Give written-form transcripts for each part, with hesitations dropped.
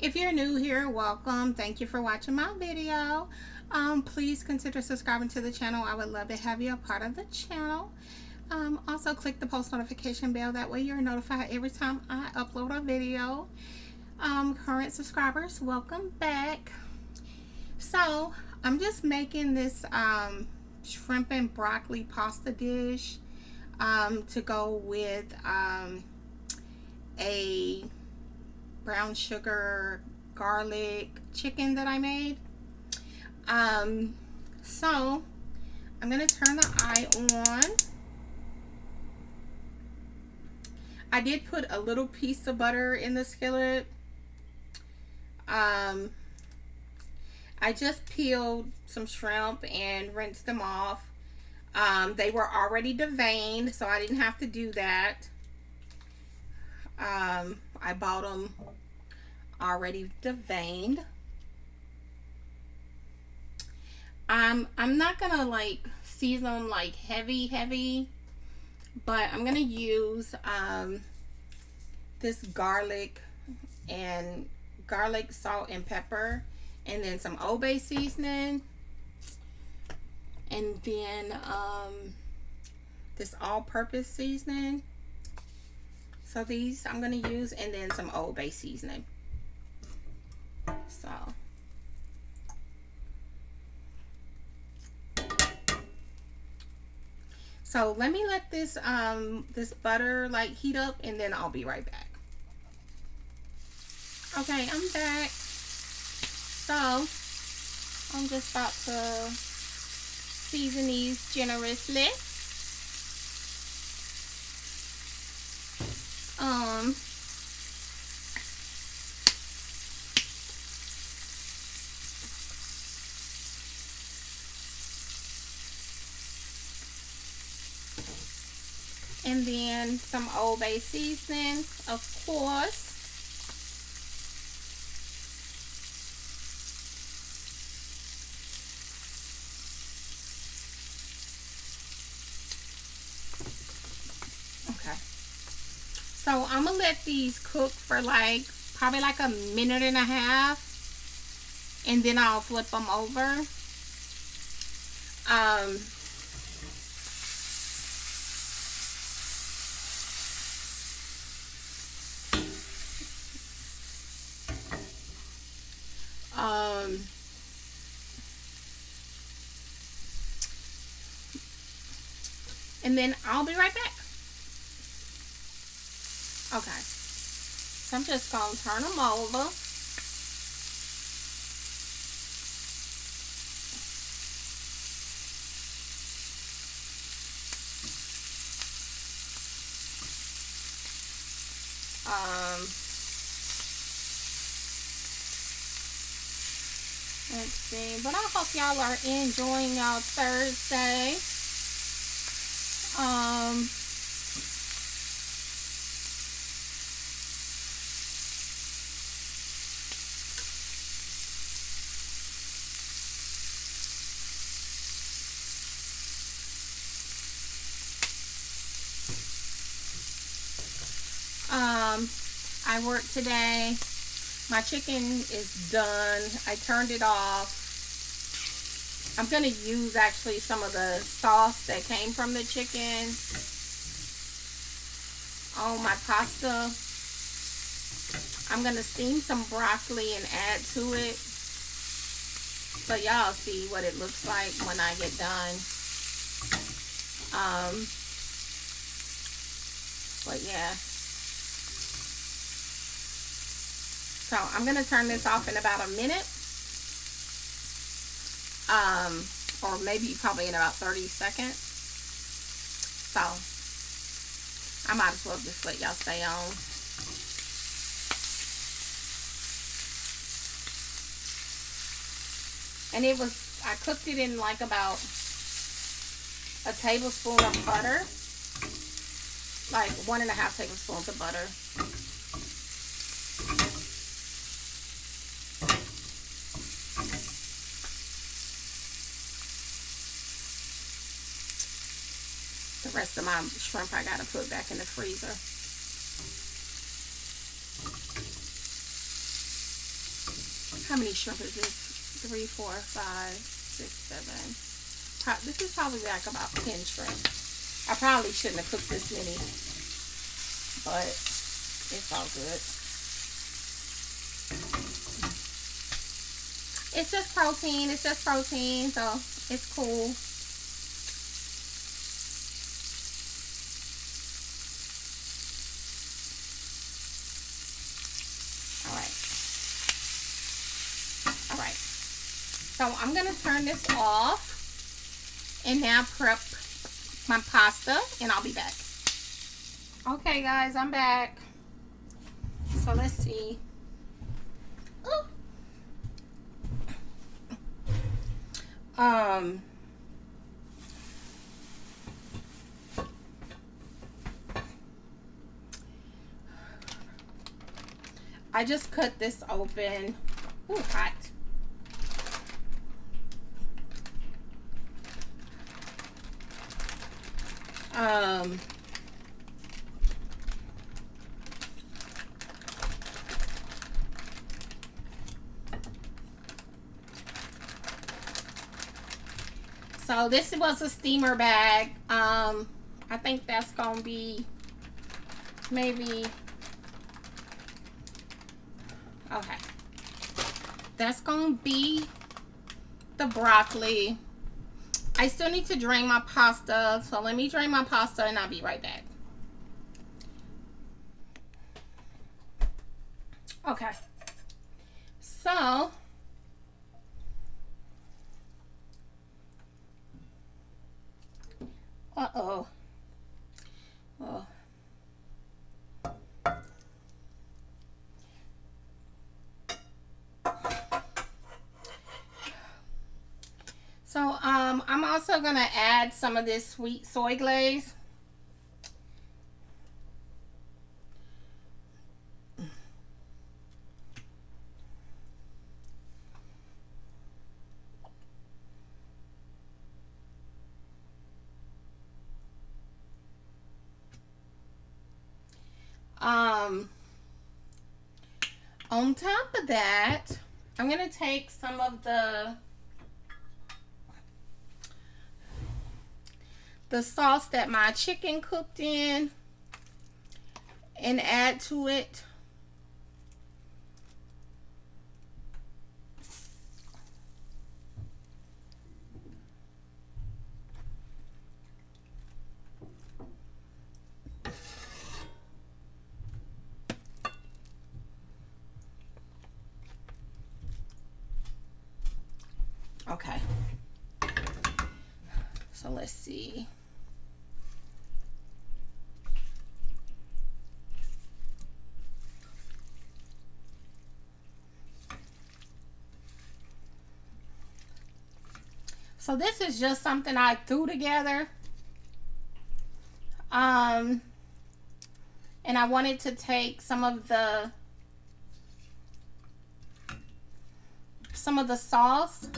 If you're new here, welcome. Thank you for watching my video. Please consider subscribing to the channel. I would love to have you a part of the channel. Also click the post notification bell. That way you're notified every time I upload a video. Current subscribers, welcome back. So I'm just making this shrimp and broccoli pasta dish to go with a brown sugar garlic chicken that I made. So I'm gonna turn the eye on. I did put a little piece of butter in the skillet. I just peeled some shrimp and rinsed them off. They were already deveined, so I didn't have to do that. I bought them already deveined. I'm not gonna like season them like heavy, but I'm gonna use this garlic, salt and pepper, and then some Old Bay seasoning, and then this all-purpose seasoning. So these I'm gonna use, and then some Old Bay seasoning. So let me let this this butter like heat up, and then I'll be right back. Okay, I'm back. So I'm just about to season these generously. And then some Old Bay seasoning, of course. Okay. So I'm gonna let these cook for like probably like a minute and a half, and then I'll flip them over. And then I'll be right back. Okay, so I'm just gonna turn them over. Let's see, but I hope y'all are enjoying y'all Thursday. I worked today. My chicken is done. I turned it off. I'm going to use actually some of the sauce that came from the chicken on my pasta. I'm going to steam some broccoli and add to it, so y'all see what it looks like when I get done. But yeah. So I'm going to turn this off in about a minute. Or maybe probably in about 30 seconds. So I might as well just let y'all stay on. And I cooked it in like about a tablespoon of butter. Like 1.5 tablespoons of butter. The rest of my shrimp I gotta put back in the freezer. How many shrimp is this? 3, 4, 5, 6, 7. This is probably like about 10 shrimp. I probably shouldn't have cooked this many, but it's all good. It's just protein. It's just protein, so it's cool. Alright, so I'm going to turn this off and now prep my pasta, and I'll be back. Okay guys, I'm back. So let's see. Ooh. I just cut this open. Ooh, hot. So this was a steamer bag. I think that's gonna be maybe, okay, that's gonna be the broccoli. I still need to drain my pasta, so let me drain my pasta and I'll be right back. Okay, so oh. So I'm also gonna add some of this sweet soy glaze. On top of that, I'm gonna take some of the sauce that my chicken cooked in and add to it. Okay, so let's see. So this is just something I threw together. And I wanted to take some of the sauce.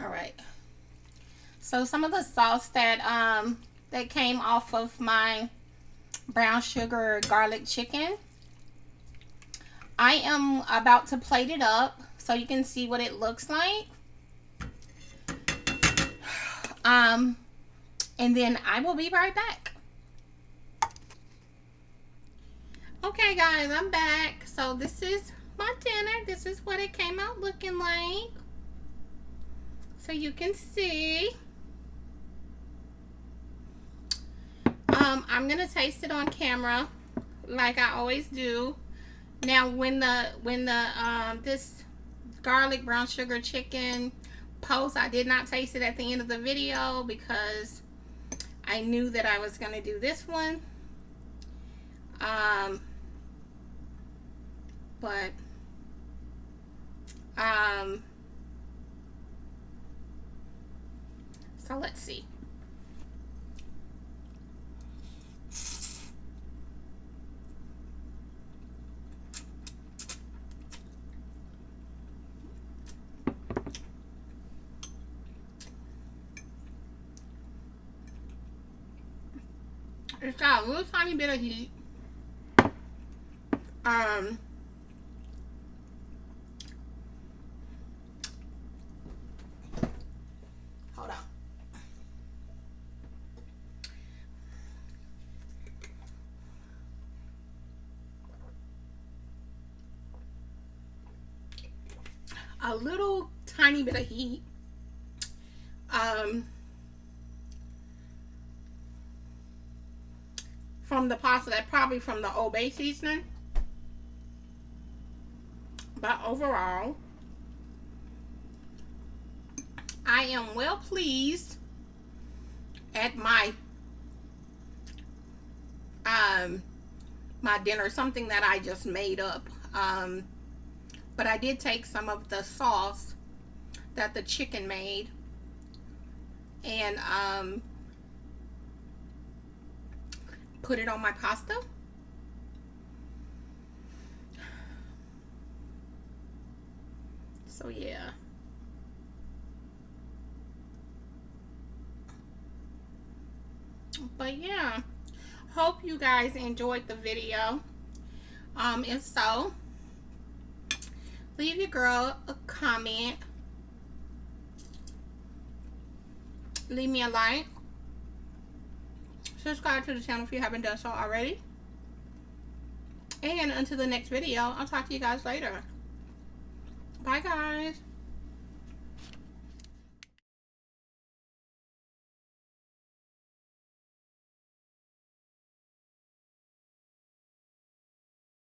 All right. So some of the sauce that that came off of my brown sugar garlic chicken, I am about to plate it up so you can see what it looks like. And then I will be right back. Okay guys, I'm back. So this is my dinner. This is what it came out looking like. So you can see. I'm gonna taste it on camera like I always do. Now when this garlic brown sugar chicken post, I did not taste it at the end of the video because I knew that I was gonna do this one. So let's see. It's got a little tiny bit of heat. Hold on. A little tiny bit of heat. From the pasta, that probably from the Old Bay seasoning. But overall, I am well pleased at my my dinner, something that I just made up. But I did take some of the sauce that the chicken made and put it on my pasta. So yeah. But yeah, hope you guys enjoyed the video. If so, leave your girl a comment, leave me a like, subscribe to the channel if you haven't done so already, and until the next video, I'll talk to you guys later. Bye guys.